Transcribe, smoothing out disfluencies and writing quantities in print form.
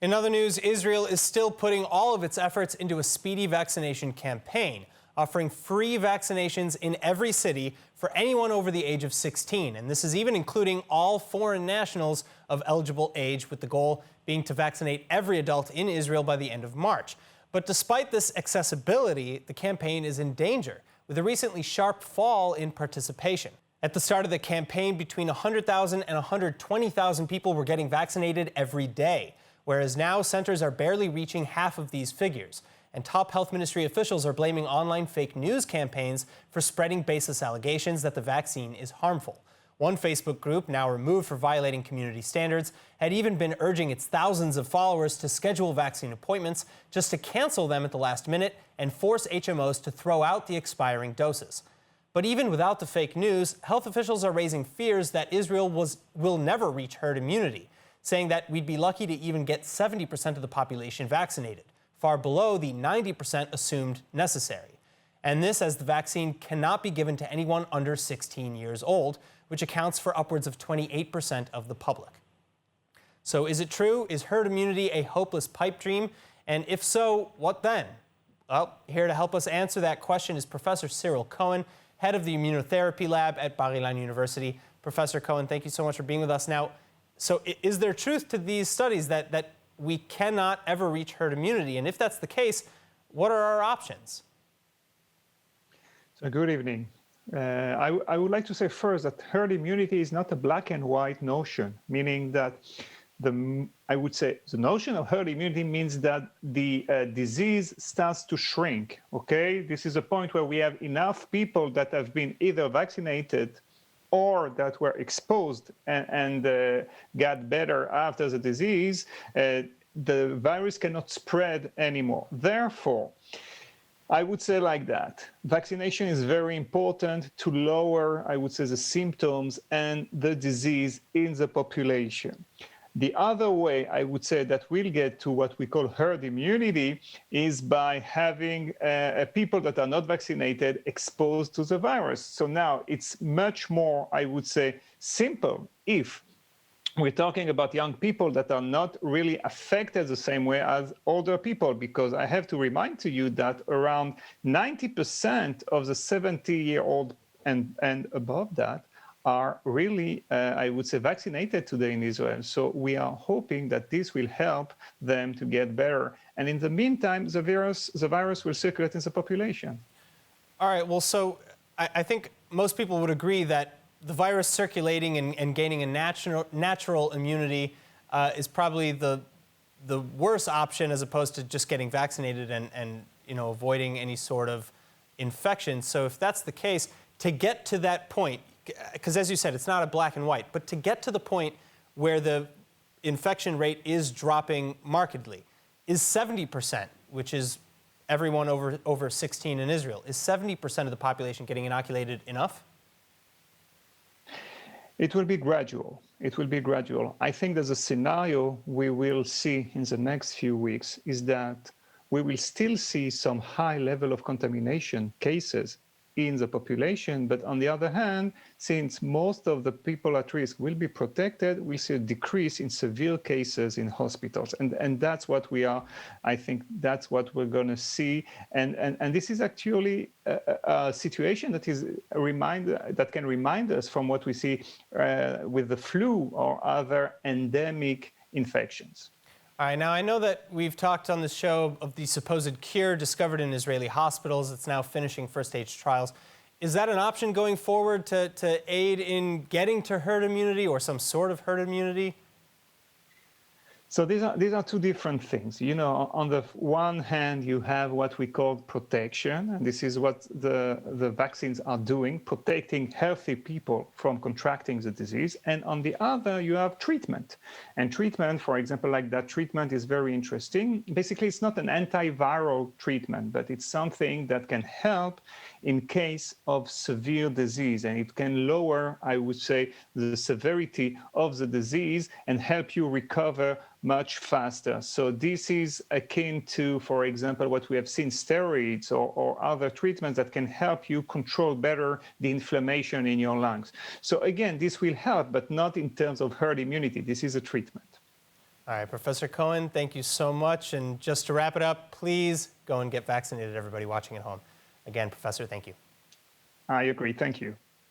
In other news, Israel is still putting all of its efforts into a speedy vaccination campaign, offering free vaccinations in every city for anyone over the age of 16. And this is even including all foreign nationals of eligible age, with the goal being to vaccinate every adult in Israel by the end of March. But despite this accessibility, the campaign is in danger, with a recently sharp fall in participation. At the start of the campaign, between 100,000 and 120,000 people were getting vaccinated every day, whereas now centers are barely reaching half of these figures. And top health ministry officials are blaming online fake news campaigns for spreading baseless allegations that the vaccine is harmful. One Facebook group, now removed for violating community standards, had even been urging its thousands of followers to schedule vaccine appointments just to cancel them at the last minute and force HMOs to throw out the expiring doses. But even without the fake news, health officials are raising fears that Israel will never reach herd immunity, saying that we'd be lucky to even get 70% of the population vaccinated, far below the 90% assumed necessary. And this as the vaccine cannot be given to anyone under 16 years old, which accounts for upwards of 28% of the public. So is it true? Is herd immunity a hopeless pipe dream? And if so, what then? Well, here to help us answer that question is Professor Cyrille Cohen, head of the immunotherapy lab at Bar-Ilan University. Professor Cohen, thank you so much for being with us. Now, so is there truth to these studies that we cannot ever reach herd immunity? And if that's the case, what are our options? So good evening. I would like to say first that herd immunity is not a black and white notion, meaning that I would say the notion of herd immunity means that the disease starts to shrink, okay? This is a point where we have enough people that have been either vaccinated or that were exposed and got better after the disease. The virus cannot spread anymore. Therefore, I would say like that. Vaccination is very important to lower, I would say, the symptoms and the disease in the population. The other way I would say that we'll get to what we call herd immunity is by having people that are not vaccinated exposed to the virus. So now it's much more, I would say, simple if we're talking about young people that are not really affected the same way as older people, because I have to remind to you that around 90% of the 70-year-old and above that are really, I would say, vaccinated today in Israel. So we are hoping that this will help them to get better. And in the meantime, the virus will circulate in the population. All right, well, so I think most people would agree that the virus circulating and gaining a natural immunity is probably the worst option, as opposed to just getting vaccinated and avoiding any sort of infection. So if that's the case, to get to that point, because as you said, it's not a black and white, but to get to the point where the infection rate is dropping markedly, is 70%, which is everyone over 16 in Israel, is 70% of the population getting inoculated enough? It will be gradual. It will be gradual. I think that the scenario we will see in the next few weeks is that we will still see some high level of contamination cases in the population. But on the other hand, since most of the people at risk will be protected, we see a decrease in severe cases in hospitals. And that's what we are, I think that's what we're going to see. And this is actually a situation that is that can remind us from what we see with the flu or other endemic infections. All right, now I know that we've talked on this show of the supposed cure discovered in Israeli hospitals. It's now finishing first-stage trials. Is that an option going forward to aid in getting to herd immunity or some sort of herd immunity? So these are two different things. You know, on the one hand, you have what we call protection, and this is what the vaccines are doing, protecting healthy people from contracting the disease. And on the other, you have treatment. And treatment, for example, like that treatment is very interesting. Basically, it's not an antiviral treatment, but it's something that can help in case of severe disease. And it can lower, I would say, the severity of the disease and help you recover much faster. So this is akin to, for example, what we have seen, steroids or other treatments that can help you control better the inflammation in your lungs. So again, this will help, but not in terms of herd immunity. This is a treatment. All right, Professor Cohen, thank you so much. And just to wrap it up, please go and get vaccinated, everybody watching at home. Again, Professor, thank you. I agree. Thank you.